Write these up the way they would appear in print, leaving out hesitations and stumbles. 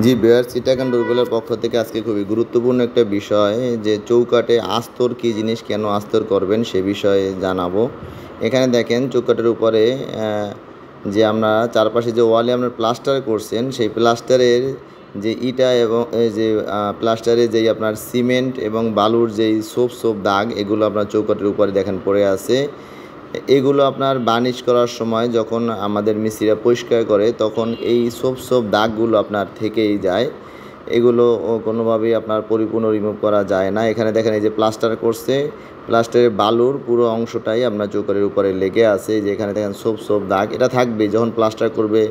জি bear Chittagong ডোরবেলের পক্ষ থেকে আজকে খুবই গুরুত্বপূর্ণ একটা বিষয় যে চৌকাঠে আস্তর কী জিনিস, কেন আস্তর করবেন সে বিষয়ে জানাবো। এখানে দেখেন চৌকাঠের উপরে যে আমরা চারপাশে যে ওয়ালে আপনার প্লাস্টার করছেন সেই প্লাস্টারের যে ইটা এবং যে প্লাস্টারে যেই আপনার সিমেন্ট এবং বালুর যেই সোপ দাগ এগুলো আপনার চৌকাঠের উপরে দেখেন পড়ে আছে। এগুলো আপনার বার্নিশ করার সময় যখন আমাদের মিস্ত্রিরা পরিষ্কার করে তখন এই সোপ দাগগুলো আপনার থেকেই যায়। এগুলো কোনোভাবেই আপনার পরিপূর্ণ রিমুভ করা যায় না। এখানে দেখেন এই যে প্লাস্টার করছে, প্লাস্টারের বালুর পুরো অংশটাই আপনার চৌকাঠের উপরে লেগে আছে। যে এখানে দেখেন সোপ দাগ এটা থাকবেই, যখন প্লাস্টার করবে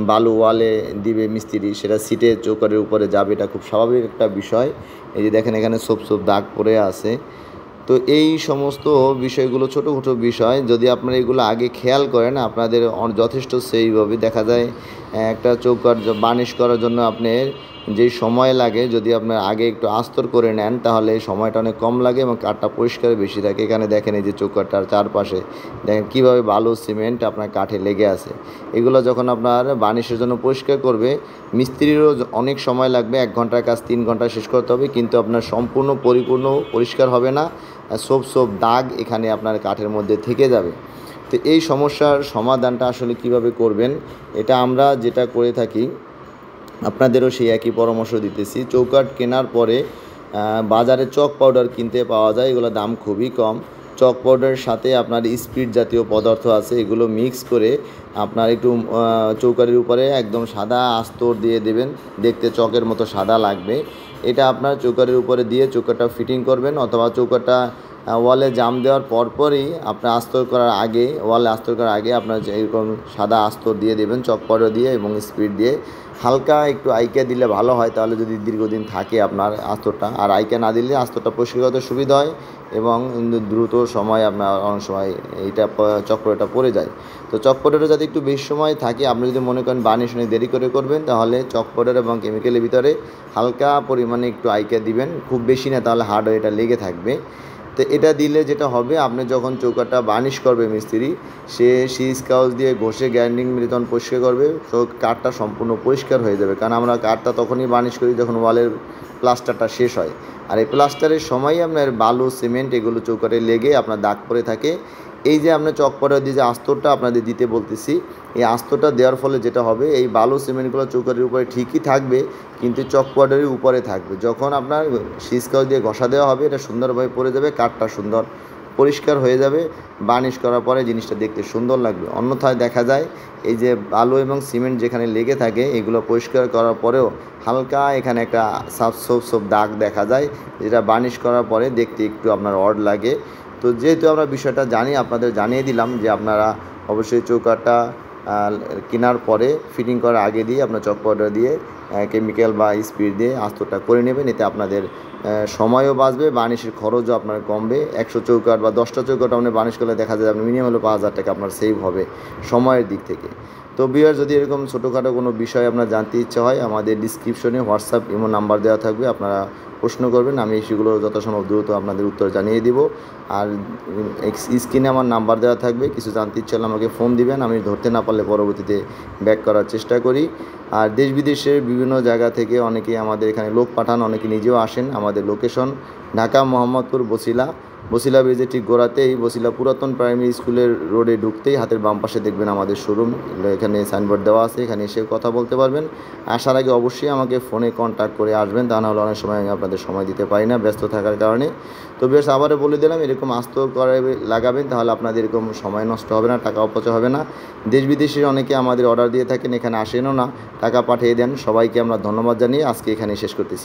বালু ওয়ালে দিবে মিস্ত্রি, সেটা সিটে চৌকাঠের উপরে যাবে, এটা খুব স্বাভাবিক একটা বিষয়। এই যে দেখেন এখানে সোপ দাগ পড়ে আছে। তো এই সমস্ত বিষয়গুলো ছোটো বিষয়, যদি আপনারা এগুলো আগে খেয়াল করেন আপনাদের যথেষ্ট সেইভাবে দেখা যায়। একটা চৌকাঠ বার্নিশ করার জন্য আপনার যেই সময় লাগে, যদি আপনার আগে একটু আস্তর করে নেন তাহলে সময়টা অনেক কম লাগে এবং কাঠটা পরিষ্কার বেশি থাকে। এখানে দেখেন এই যে চৌকাঠটার চারপাশে দেখেন কীভাবে বালু সিমেন্ট আপনার কাঠে লেগে আছে। এগুলো যখন আপনার বার্নিশের জন্য পরিষ্কার করবে মিস্ত্রিরও অনেক সময় লাগবে, 1 ঘন্টার কাজ 3 ঘন্টা শেষ করতে হবে, কিন্তু আপনার সম্পূর্ণ পরিপূর্ণ পরিষ্কার হবে না, সোপ দাগ এখানে আপনার কাঠের মধ্যে থেকে যাবে। তো এই সমস্যার সমাধানটা আসলে কিভাবে করবেন, এটা আমরা যেটা করে থাকি আপনাদেরও সেই একই পরামর্শ দিতেছি। চৌকাঠ কেনার পরে বাজারে চক পাউডার কিনতে পাওয়া যায়, এগুলো দাম খুবই কম। চক পাউডারের সাথে আপনার স্পিড জাতীয় পদার্থ আছে, এগুলো মিক্স করে আপনার একটু চৌকাঠের উপরে একদম সাদা আস্তর দিয়ে দেবেন, দেখতে চকের মতো সাদা লাগবে। এটা আপনার চৌকাঠের উপরে দিয়ে চৌকাঠটা ফিটিং করবেন, অথবা চৌকাঠটা ওয়ালে জাম দেওয়ার পরপরই আপনার আস্তর করার আগে, ওয়ালে আস্তর করার আগে আপনার এরকম সাদা আস্তর দিয়ে দেবেন চক পাউডার দিয়ে এবং স্পিড দিয়ে। হালকা একটু আইকা দিলে ভালো হয়, তাহলে যদি দীর্ঘদিন থাকে আপনার আস্তরটা। আর আইকা না দিলে আস্তরটা পরিষ্কার করতে সুবিধা হয় এবং দ্রুত সময় আপনার অনেক সময় এইটা চক্রটা পড়ে যায়। তো চক পাউডারটা যাতে একটু বেশি সময় থাকে, আপনি যদি মনে করেন বার্নিশ অনেক দেরি করে করবেন তাহলে চক পাউডার এবং কেমিক্যালের ভিতরে হালকা পরিমাণে একটু আইকা দিবেন, খুব বেশি না, তাহলে হার্ড হয়ে এটা লেগে থাকবে। তো এটা দিলে যেটা হবে, আপনি যখন চৌকাঠটা বার্নিশ করবে মিস্ত্রি, সে সিজ কাগজ দিয়ে ঘষে গ্রাইন্ডিং মিলে তখন পরিষ্কার করবে, তো কাঠটা সম্পূর্ণ পরিষ্কার হয়ে যাবে। কারণ আমরা কাঠটা তখনই বার্নিশ করি যখন ওয়ালের প্লাস্টারটা শেষ হয়, আর এই প্লাস্টারের সময়ই আপনার বালু সিমেন্ট এগুলো চৌকাঠে লেগে আপনার দাগ পড়ে থাকে। এই যে আপনার চক পাউডার দিয়ে যে আস্তরটা আপনাদের দিতে বলতেছি, এই আস্তরটা দেওয়ার ফলে যেটা হবে, এই বালু সিমেন্টগুলো চৌকাঠের উপরে ঠিকই থাকবে কিন্তু চক পাউডারের উপরে থাকবে। যখন আপনার সিজ কাগজ দিয়ে ঘষা দেওয়া হবে এটা সুন্দরভাবে পড়ে যাবে, কাঠটা সুন্দর পরিষ্কার হয়ে যাবে, বার্নিশ করার পরে জিনিসটা দেখতে সুন্দর লাগবে। অন্যথায় দেখা যায় এই যে বালু এবং সিমেন্ট যেখানে লেগে থাকে এগুলো পরিষ্কার করার পরেও হালকা এখানে একটা সোপ দাগ দেখা যায়, যেটা বার্নিশ করার পরে দেখতে একটু আপনার অড লাগে। তো যেহেতু আমরা বিষয়টা জানি, আপনাদের জানিয়ে দিলাম যে আপনারা অবশ্যই চৌকাঠটা কেনার পরে ফিটিং করার আগে দিয়ে আপনার চক পাউডার দিয়ে কেমিক্যাল বা স্পিড দিয়ে আস্তরটা করে নেবেন। এতে আপনাদের সময়ও বাঁচবে, বার্নিশের খরচও আপনার কমবে। 100 চৌকাঠ বা 10টা চৌকাঠ আপনি বার্নিশ করলে দেখা যায় আপনার মিনিমাম হলো 5,000 টাকা আপনার সেভ হবে সময়ের দিক থেকে। তো ভিউয়ার, যদি এরকম ছোটোখাটো কোনো বিষয় আপনার জানতে ইচ্ছা হয়, আমাদের ডিসক্রিপশনে হোয়াটসঅ্যাপ ইমো নাম্বার দেওয়া থাকবে, আপনারা প্রশ্ন করবেন, আমি সেগুলো যথাসম্ভব দ্রুত আপনাদের উত্তর জানিয়ে দিব। আর স্ক্রিনে আমার নাম্বার দেওয়া থাকবে, কিছু জানতে ইচ্ছা হলে আমাকে ফোন দিবেন, আমি ধরতে না পারলে পরবর্তীতে ব্যাক করার চেষ্টা করি। আর দেশ বিদেশের বিভিন্ন জায়গা থেকে অনেকেই আমাদের এখানে লোক পাঠান, অনেকে নিজেও আসেন। আমাদের লোকেশন ঢাকা মোহাম্মদপুর বসিলা ব্রিজের ঠিক গোড়াতেই, বসিলা পুরাতন প্রাইমারি স্কুলের রোডে ঢুকতেই হাতের বাম পাশে দেখবেন আমাদের শোরুম, এখানে সাইনবোর্ড দেওয়া আছে, এখানে এসে কথা বলতে পারবেন। আসার আগে অবশ্যই আমাকে ফোনে কন্ট্যাক্ট করে আসবেন, তা নাহলে অনেক সময় আমি আপনাদের সময় দিতে পারি না ব্যস্ত থাকার কারণে। তো বেশ, আবারও বলে দিলাম, এরকম আস্তর করে লাগাবেন তাহলে আপনাদের এরকম সময় নষ্ট হবে না, টাকা অপচয় হবে না। দেশ বিদেশের অনেকে আমাদের অর্ডার দিয়ে থাকেন, এখানে আসেনও না, টাকা পাঠিয়ে দেন। সবাইকে আমরা ধন্যবাদ জানিয়ে আজকে এখানে শেষ করতেছি।